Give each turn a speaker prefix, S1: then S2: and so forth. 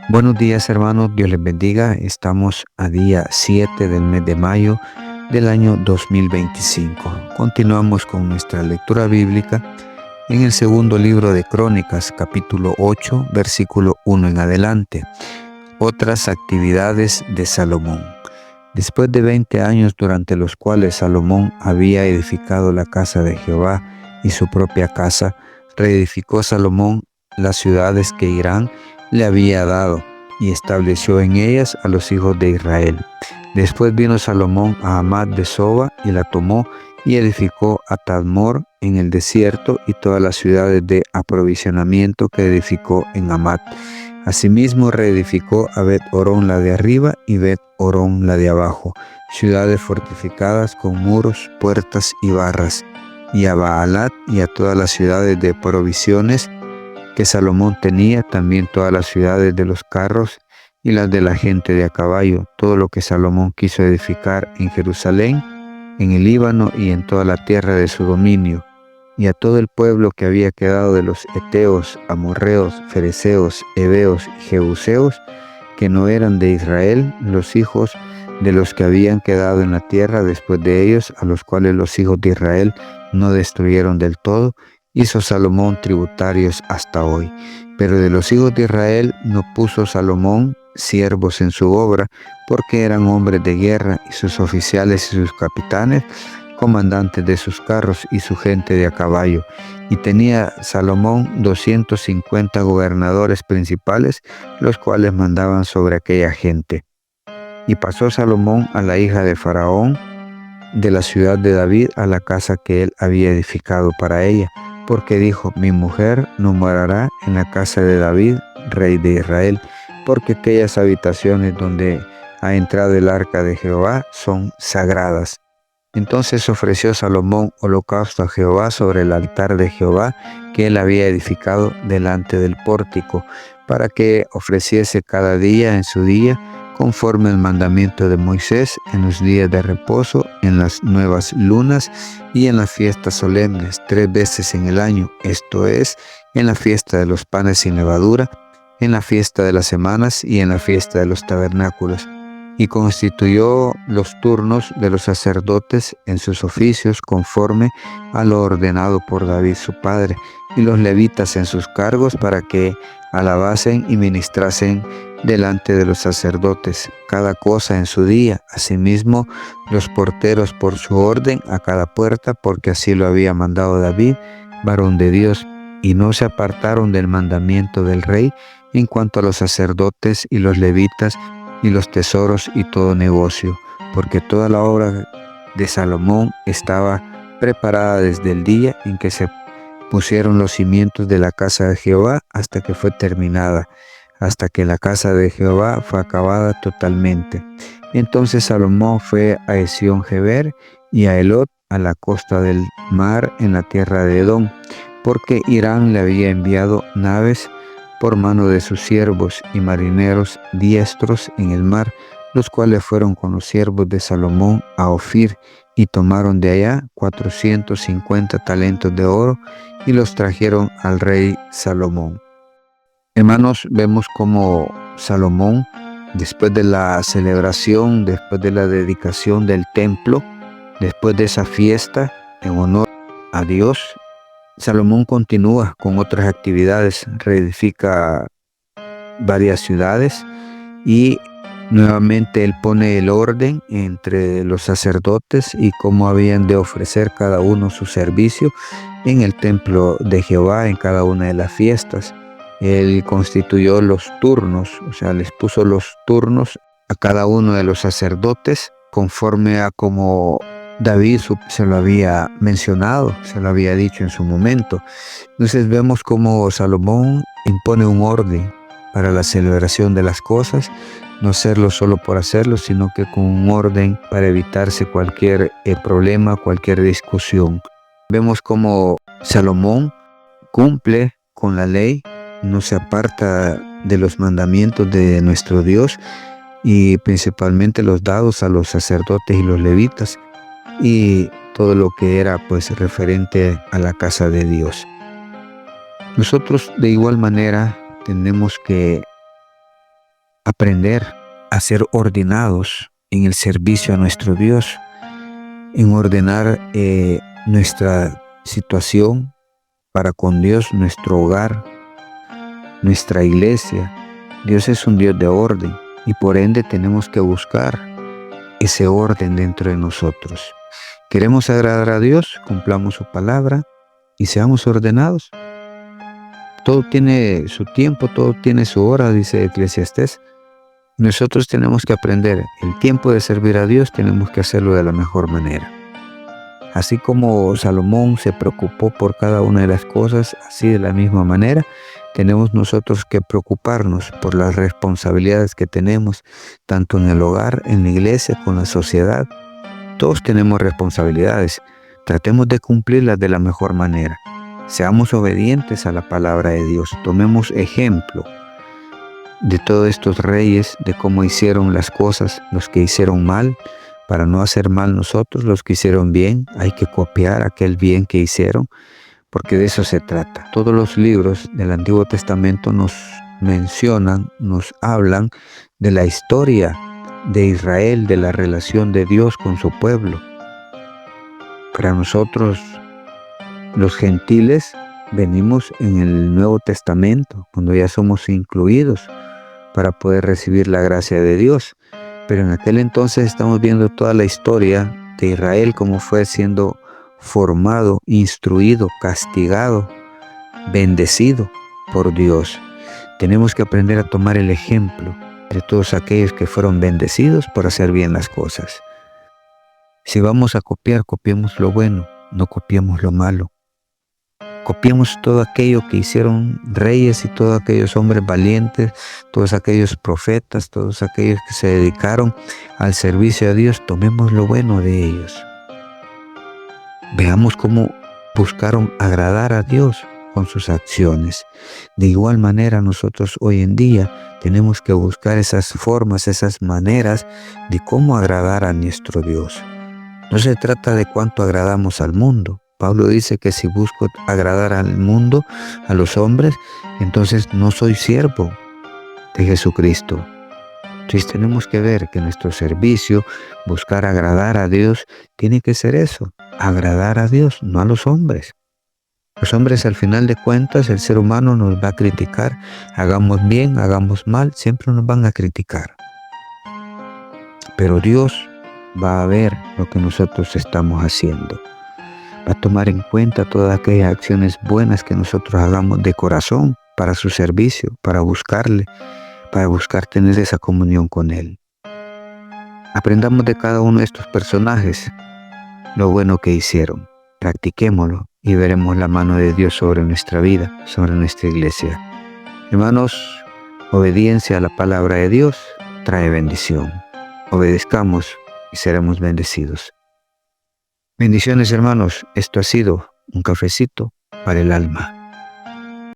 S1: Buenos días hermanos, Dios les bendiga. Estamos a día 7 del mes de mayo del año 2025. Continuamos con nuestra lectura bíblica en el segundo libro de Crónicas, capítulo 8, versículo 1 en adelante. Otras actividades de Salomón. Después de 20 años durante los cuales Salomón había edificado la casa de Jehová y su propia casa, reedificó Salomón las ciudades que Hirán le había dado y estableció en ellas a los hijos de Israel. Después vino Salomón a Hamat de Soba y la tomó y edificó a Tadmor en el desierto y todas las ciudades de aprovisionamiento que edificó en Hamat. Asimismo reedificó a Bet-Orón la de arriba y Bet-Orón la de abajo, ciudades fortificadas con muros, puertas y barras, y a Baalat y a todas las ciudades de provisiones que Salomón tenía, también todas las ciudades de los carros y las de la gente de a caballo, todo lo que Salomón quiso edificar en Jerusalén, en el Líbano y en toda la tierra de su dominio, y a todo el pueblo que había quedado de los heteos, amorreos, fereceos, heveos y jebuseos, que no eran de Israel, los hijos de los que habían quedado en la tierra después de ellos, a los cuales los hijos de Israel no destruyeron del todo, hizo Salomón tributarios hasta hoy. Pero de los hijos de Israel no puso Salomón siervos en su obra, porque eran hombres de guerra, y sus oficiales y sus capitanes, comandantes de sus carros y su gente de a caballo. Y tenía Salomón 250 gobernadores principales, los cuales mandaban sobre aquella gente. Y pasó Salomón a la hija de Faraón de la ciudad de David a la casa que él había edificado para ella, porque dijo: mi mujer no morará en la casa de David, rey de Israel, porque aquellas habitaciones donde ha entrado el arca de Jehová son sagradas. Entonces ofreció Salomón holocausto a Jehová sobre el altar de Jehová que él había edificado delante del pórtico, para que ofreciese cada día en su día, conforme al mandamiento de Moisés, en los días de reposo, en las nuevas lunas y en las fiestas solemnes, 3 veces en el año, esto es, en la fiesta de los panes sin levadura, en la fiesta de las semanas y en la fiesta de los tabernáculos. Y constituyó los turnos de los sacerdotes en sus oficios conforme a lo ordenado por David su padre, y los levitas en sus cargos para que alabasen y ministrasen delante de los sacerdotes, cada cosa en su día. Asimismo, los porteros por su orden a cada puerta, porque así lo había mandado David, varón de Dios, y no se apartaron del mandamiento del rey en cuanto a los sacerdotes y los levitas, y los tesoros y todo negocio, porque toda la obra de Salomón estaba preparada desde el día en que se pusieron los cimientos de la casa de Jehová hasta que fue terminada, hasta que la casa de Jehová fue acabada totalmente. Entonces Salomón fue a Esión-Geber y a Elot, a la costa del mar en la tierra de Edom, porque Hirán le había enviado naves por mano de sus siervos y marineros diestros en el mar, los cuales fueron con los siervos de Salomón a Ofir y tomaron de allá 450 talentos de oro y los trajeron al rey Salomón. Hermanos, vemos cómo Salomón, después de la celebración, después de la dedicación del templo, después de esa fiesta en honor a Dios, Salomón continúa con otras actividades, reedifica varias ciudades y nuevamente él pone el orden entre los sacerdotes y cómo habían de ofrecer cada uno su servicio en el templo de Jehová en cada una de las fiestas. Él constituyó los turnos, o sea, les puso los turnos a cada uno de los sacerdotes conforme a como David se lo había mencionado, se lo había dicho en su momento. Entonces vemos cómo Salomón impone un orden para la celebración de las cosas, no hacerlo solo por hacerlo, sino que con un orden para evitarse cualquier problema, cualquier discusión. Vemos cómo Salomón cumple con la ley, no se aparta de los mandamientos de nuestro Dios y principalmente los dados a los sacerdotes y los levitas, y todo lo que era pues referente a la casa de Dios. Nosotros de igual manera tenemos que aprender a ser ordenados en el servicio a nuestro Dios, en ordenar nuestra situación para con Dios, nuestro hogar, nuestra iglesia. Dios es un Dios de orden y por ende tenemos que buscar ese orden dentro de nosotros. ¿Queremos agradar a Dios? Cumplamos su palabra y seamos ordenados. Todo tiene su tiempo, todo tiene su hora, dice Eclesiastés. Nosotros tenemos que aprender el tiempo de servir a Dios, tenemos que hacerlo de la mejor manera. Así como Salomón se preocupó por cada una de las cosas, así de la misma manera tenemos nosotros que preocuparnos por las responsabilidades que tenemos, tanto en el hogar, en la iglesia, con la sociedad. Todos tenemos responsabilidades. Tratemos de cumplirlas de la mejor manera. Seamos obedientes a la palabra de Dios. Tomemos ejemplo de todos estos reyes, de cómo hicieron las cosas, los que hicieron mal, para no hacer mal nosotros, los que hicieron bien. Hay que copiar aquel bien que hicieron, porque de eso se trata. Todos los libros del Antiguo Testamento nos mencionan, nos hablan de la historia de Israel, de la relación de Dios con su pueblo. Para nosotros, los gentiles, venimos en el Nuevo Testamento, cuando ya somos incluidos para poder recibir la gracia de Dios. Pero en aquel entonces estamos viendo toda la historia de Israel, cómo fue siendo formado, instruido, castigado, bendecido por Dios. Tenemos que aprender a tomar el ejemplo de todos aquellos que fueron bendecidos por hacer bien las cosas. Si vamos a copiar, copiemos lo bueno, no copiemos lo malo. Copiemos todo aquello que hicieron reyes y todos aquellos hombres valientes, todos aquellos profetas, todos aquellos que se dedicaron al servicio a Dios. Tomemos lo bueno de ellos. Veamos cómo buscaron agradar a Dios con sus acciones. De igual manera, nosotros hoy en día tenemos que buscar esas formas, esas maneras de cómo agradar a nuestro Dios. No se trata de cuánto agradamos al mundo. Pablo dice que si busco agradar al mundo, a los hombres, entonces no soy siervo de Jesucristo. Entonces tenemos que ver que nuestro servicio, buscar agradar a Dios, tiene que ser eso, agradar a Dios, no a los hombres. Los hombres, al final de cuentas, el ser humano nos va a criticar. Hagamos bien, hagamos mal, siempre nos van a criticar. Pero Dios va a ver lo que nosotros estamos haciendo. Va a tomar en cuenta todas aquellas acciones buenas que nosotros hagamos de corazón para su servicio, para buscarle, para buscar tener esa comunión con Él. Aprendamos de cada uno de estos personajes lo bueno que hicieron. Practiquémoslo y veremos la mano de Dios sobre nuestra vida, sobre nuestra iglesia. Hermanos, obediencia a la palabra de Dios trae bendición. Obedezcamos y seremos bendecidos. Bendiciones, hermanos. Esto ha sido un cafecito para el alma.